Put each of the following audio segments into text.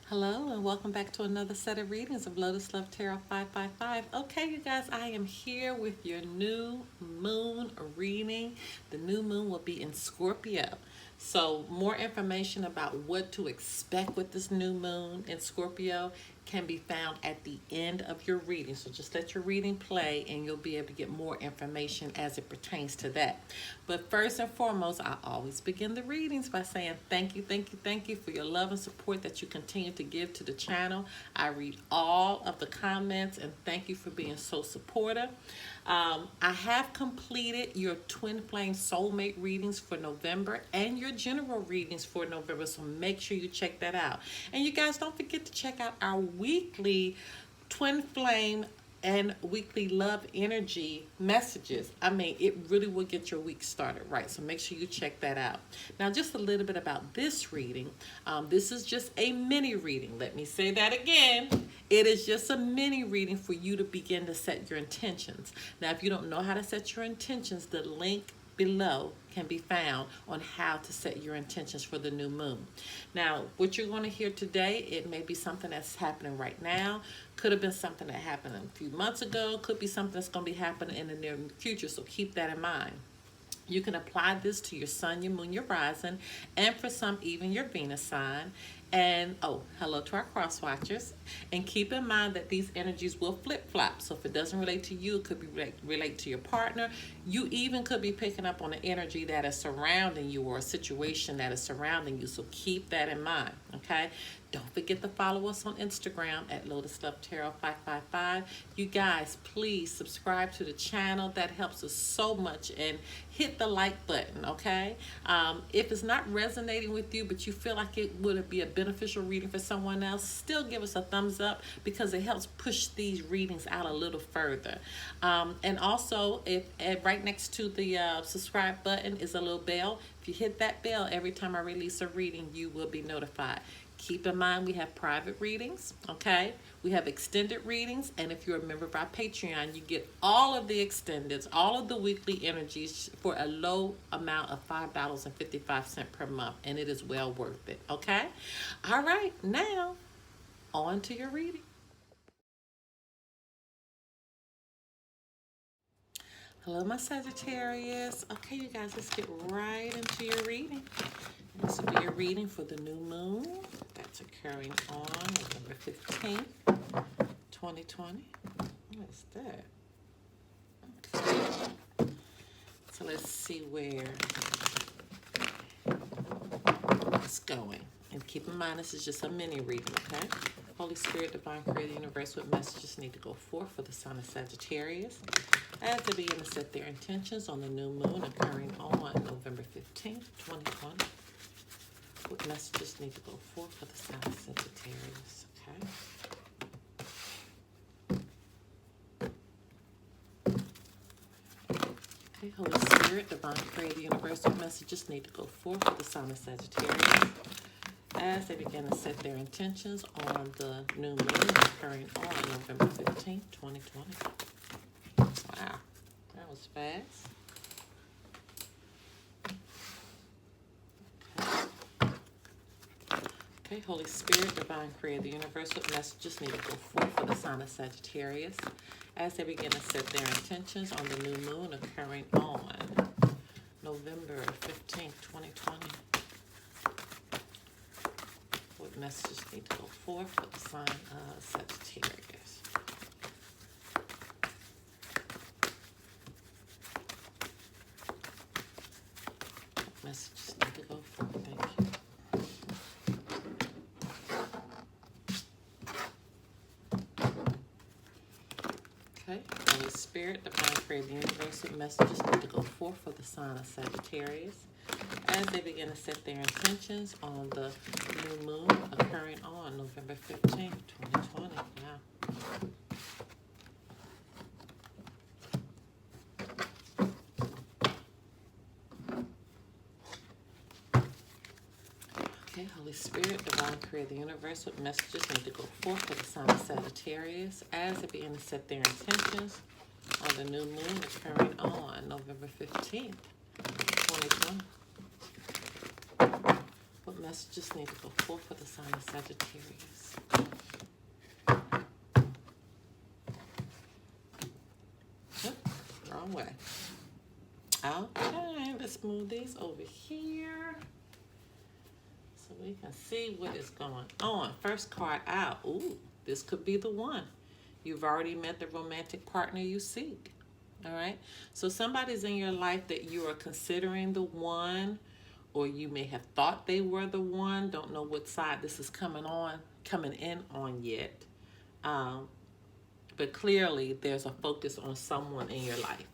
Hello and welcome back to another set of readings of Lotus Love Tarot 555. Okay, you guys, I am here with your new moon reading. The new moon will be in Scorpio. So more information about what to expect with this new moon in Scorpio can be found at the end of your reading. So just let your reading play and you'll be able to get more information as it pertains to that. But first and foremost, I always begin the readings by saying thank you, thank you, thank you for your love and support that you continue to give to the channel. I read all of the comments and thank you for being so supportive. I have completed your Twin Flame Soulmate readings for November and your general readings for November, so make sure you check that out. And you guys don't forget to check out our weekly Twin Flame and weekly love energy messages. I mean, it really will get your week started right. So make sure you check that out. Now, just a little bit about this reading. This is just a mini reading. Let me say that again. It is just a mini reading for you to begin to set your intentions. Now, if you don't know how to set your intentions, the link below can be found on how to set your intentions for the new moon. Now, what you're going to hear today, it may be something that's happening right now, could have been something that happened a few months ago, could be something that's going to be happening in the near future, so keep that in mind. You can apply this to your sun, your moon, your rising, and for some, even your Venus sign. And, oh, hello to our cross watchers. And keep in mind that these energies will flip-flop. So if it doesn't relate to you, it could be relate to your partner. You even could be picking up on an energy that is surrounding you or a situation that is surrounding you. So keep that in mind, okay? Don't forget to follow us on Instagram at Lotus Love Tarot 555. You guys, please subscribe to the channel. That helps us so much. And hit the like button, okay? If it's not resonating with you, but you feel like it would be a beneficial reading for someone else, still give us a thumbs up because it helps push these readings out a little further. And also, if right next to the subscribe button is a little bell. If you hit that bell, every time I release a reading, you will be notified. Keep in mind we have private readings, okay? We have extended readings, and if you're a member of our Patreon, you get all of the extendeds, all of the weekly energies for a low amount of $5.55 per month, and it is well worth it, okay? All right, now, on to your reading. Hello, my Sagittarius. Okay, you guys, let's get right into your reading. This will be your reading for the new moon that's occurring on November 15th, 2020. What is that? Okay. So let's see where it's going. And keep in mind, this is just a mini reading, okay? Holy Spirit, Divine Creator, Universe, what messages need to go forth for the sign of Sagittarius as they begin to set their intentions on the new moon occurring on November 15th, 2020. What messages need to go forth for the sign of Sagittarius, okay? Okay, Holy Spirit, Divine Creator, Universe, what messages need to go forth for the sign of Sagittarius as they begin to set their intentions on the new moon occurring on November 15th, 2020. Wow, that was fast. Okay, Holy Spirit, Divine Creator, Universe, what messages need to go forth for the sign of Sagittarius as they begin to set their intentions on the new moon occurring on November 15th, 2020. What messages need to go forth for the sign of Sagittarius? What messages need to go forth? Thank you. Okay, Holy Spirit, Divine Creator, Universe, what messages need to go forth for the sign of Sagittarius as they begin to set their intentions on the new moon occurring on November 15th, 2020. Yeah. Okay, Holy Spirit, Divine Creator, Universe, what messages need to go forth for the sign of Sagittarius as they begin to set their intentions on the new moon occurring on November 15th, 2020. What messages need to go forth for the sign of Sagittarius? Wrong way. Okay, let's move these over here so we can see what is going on. First card out. Ooh, this could be the one. You've already met the romantic partner you seek. All right. So somebody's in your life that you are considering the one, or you may have thought they were the one. Don't know what side this is coming in on yet. But clearly there's a focus on someone in your life.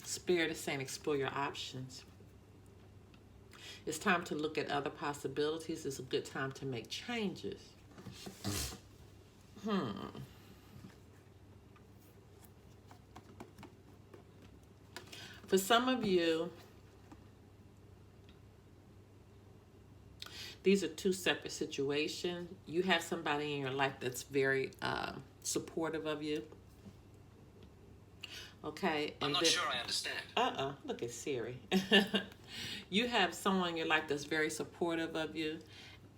Spirit is saying explore your options. It's time to look at other possibilities. It's a good time to make changes. For some of you, these are two separate situations. You have somebody in your life that's very supportive of you. Okay. I'm not sure I understand. Look at Siri. You have someone in your life that's very supportive of you.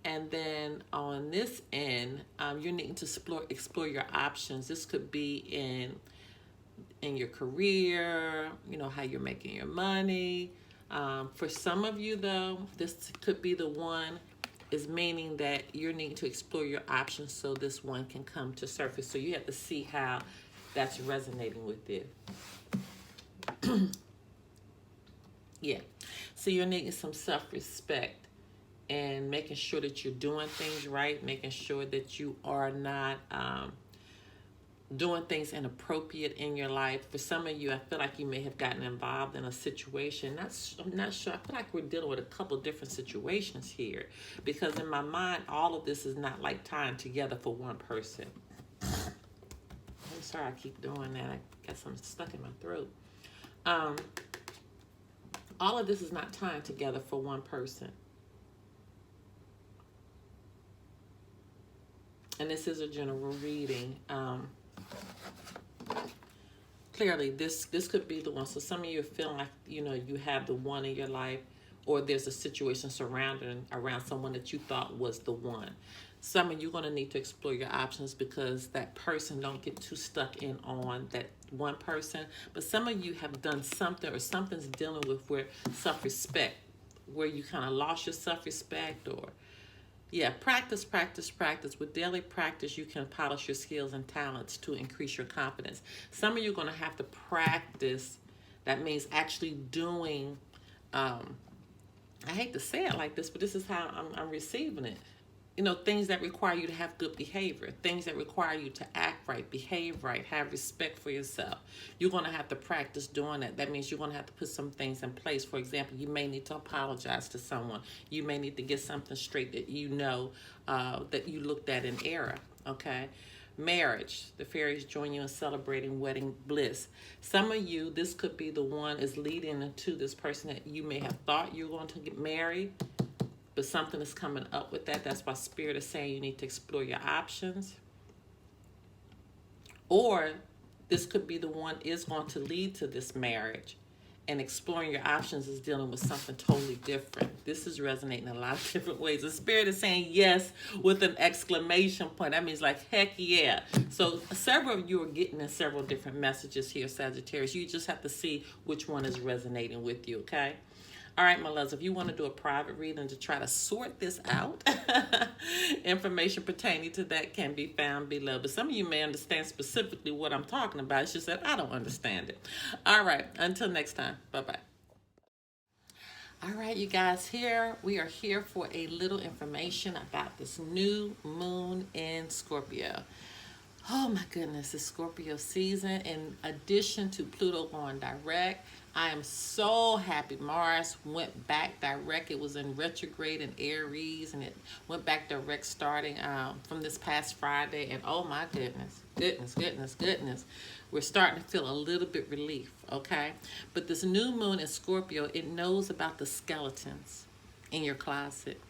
And then on this end, you're needing to explore your options. This could be in your career, you know, how you're making your money. For some of you, though, this could be the one, is meaning that you're needing to explore your options so this one can come to surface. So you have to see how that's resonating with you. Yeah. So you're needing some self-respect and making sure that you're doing things right, making sure that you are not doing things inappropriate in your life. For some of you, I feel like you may have gotten involved in a situation. I'm not sure. I feel like we're dealing with a couple different situations here, because in my mind, all of this is not like tying together for one person. I'm sorry I keep doing that. I got something stuck in my throat. All of this is not tying together for one person. And this is a general reading. Clearly, this could be the one. So some of you are feeling like, you know, you have the one in your life, or there's a situation surrounding around someone that you thought was the one. Some of you are going to need to explore your options, because that person, don't get too stuck in on that one person. But some of you have done something, or something's dealing with where self-respect, where you kind of lost your self-respect, or yeah, practice. With daily practice, you can polish your skills and talents to increase your confidence. Some of you are going to have to practice. That means actually doing, I hate to say it like this, but this is how I'm receiving it. You know, things that require you to have good behavior, things that require you to act right, behave right, have respect for yourself. You're going to have to practice doing that. That means you're going to have to put some things in place. For example, you may need to apologize to someone. You may need to get something straight that you know that you looked at in error, okay? Marriage, the fairies join you in celebrating wedding bliss. Some of you, this could be the one is leading into this person that you may have thought you were going to get married, but something is coming up with that. That's why Spirit is saying you need to explore your options. Or this could be the one is going to lead to this marriage, and exploring your options is dealing with something totally different. This is resonating in a lot of different ways. The Spirit is saying yes with an exclamation point. That means like, heck yeah. So several of you are getting in several different messages here, Sagittarius. You just have to see which one is resonating with you, okay? All right, my loves, if you want to do a private reading to try to sort this out, information pertaining to that can be found below. But some of you may understand specifically what I'm talking about. It's just that I don't understand it. All right, until next time. Bye-bye. All right, you guys, we are here for a little information about this new moon in Scorpio. Oh my goodness, it's Scorpio season. In addition to Pluto going direct, I am so happy Mars went back direct. It was in retrograde in Aries, and it went back direct starting from this past Friday. And oh my goodness. We're starting to feel a little bit relief, okay? But this new moon in Scorpio, it knows about the skeletons in your closet.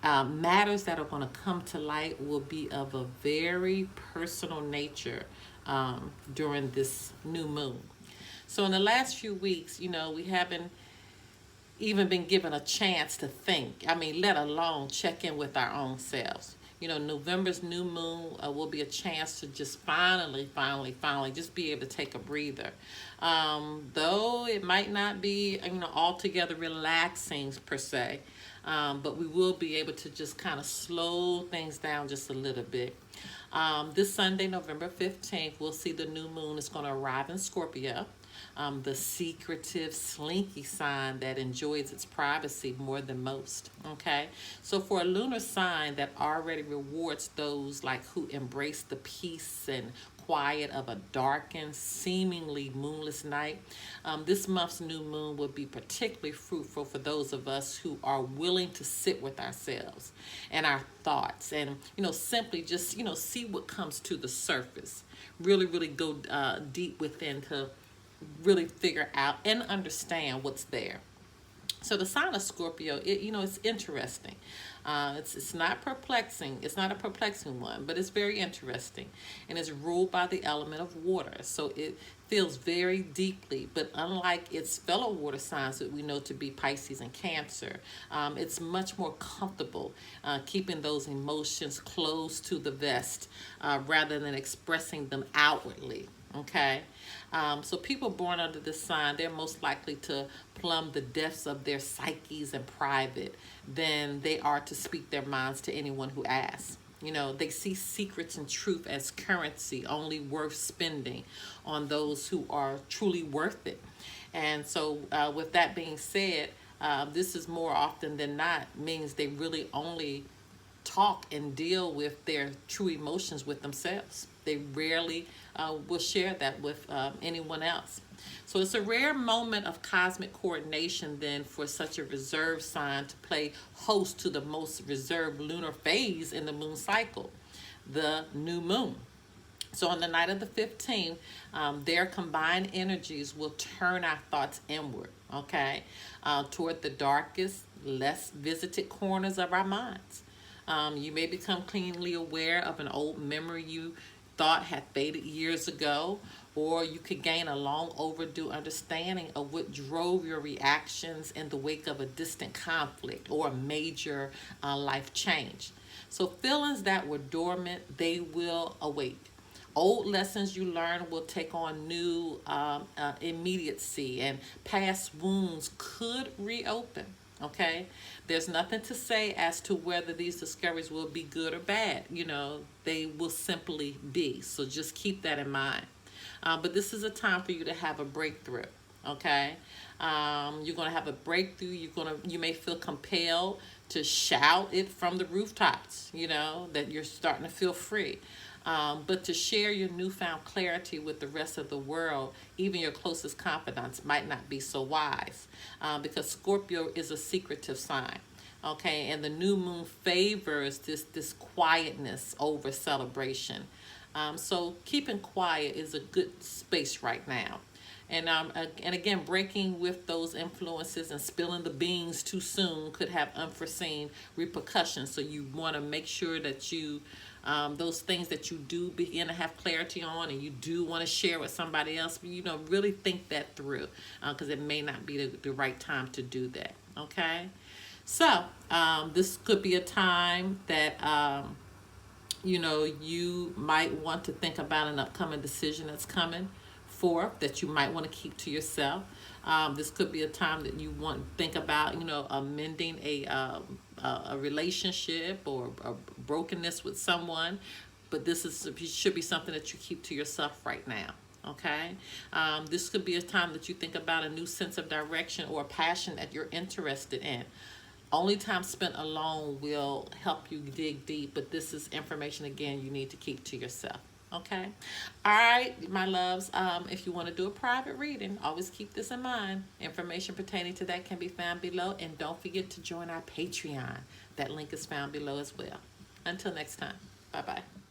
Matters that are going to come to light will be of a very personal nature during this new moon. So in the last few weeks, you know, we haven't even been given a chance to think. I mean, let alone check in with our own selves. You know, November's new moon will be a chance to just finally just be able to take a breather. Though it might not be, altogether relaxing per se, but we will be able to just kind of slow things down just a little bit. This Sunday, November 15th, we'll see the new moon is going to arrive in Scorpio, the secretive, slinky sign that enjoys its privacy more than most. Okay, so for a lunar sign that already rewards those like who embrace the peace and quiet of a darkened, seemingly moonless night, this month's new moon will be particularly fruitful for those of us who are willing to sit with ourselves and our thoughts, and simply just see what comes to the surface. Really go deep within to really figure out and understand what's there. So the sign of Scorpio, it's interesting. It's not perplexing. It's not a perplexing one, but it's very interesting, and it's ruled by the element of water. So it feels very deeply, but unlike its fellow water signs that we know to be Pisces and Cancer, it's much more comfortable keeping those emotions close to the vest rather than expressing them outwardly. Okay, so people born under this sign, they're most likely to plumb the depths of their psyches in private than they are to speak their minds to anyone who asks. They see secrets and truth as currency, only worth spending on those who are truly worth it. And so with that being said, this is more often than not means they really only talk and deal with their true emotions with themselves. They rarely will share that with anyone else. So it's a rare moment of cosmic coordination then for such a reserved sign to play host to the most reserved lunar phase in the moon cycle, the new moon. So on the night of the 15th, their combined energies will turn our thoughts inward, okay, toward the darkest, less visited corners of our minds. You may become keenly aware of an old memory you thought had faded years ago, or you could gain a long overdue understanding of what drove your reactions in the wake of a distant conflict or a major life change. So feelings that were dormant, they will awake. Old lessons you learned will take on new immediacy, and past wounds could reopen. Okay, there's nothing to say as to whether these discoveries will be good or bad. They will simply be. So just keep that in mind. But this is a time for you to have a breakthrough. Okay, you're gonna have a breakthrough. You may feel compelled to shout it from the rooftops. That you're starting to feel free. But to share your newfound clarity with the rest of the world, even your closest confidants, might not be so wise, because Scorpio is a secretive sign, okay? And the new moon favors this quietness over celebration. So keeping quiet is a good space right now. And again, breaking with those influences and spilling the beans too soon could have unforeseen repercussions. So you want to make sure that those things that you do begin to have clarity on, and you do want to share with somebody else, really think that through, because it may not be the right time to do that. Okay, so this could be a time that you might want to think about an upcoming decision that's coming forth that you might want to keep to yourself. This could be a time that you want to think about, amending a relationship or a brokenness with someone. But should be something that you keep to yourself right now. Okay, this could be a time that you think about a new sense of direction or a passion that you're interested in. Only time spent alone will help you dig deep, but this is information, again, you need to keep to yourself. Okay. All right, my loves. If you want to do a private reading, always keep this in mind. Information pertaining to that can be found below. And don't forget to join our Patreon. That link is found below as well. Until next time. Bye-bye.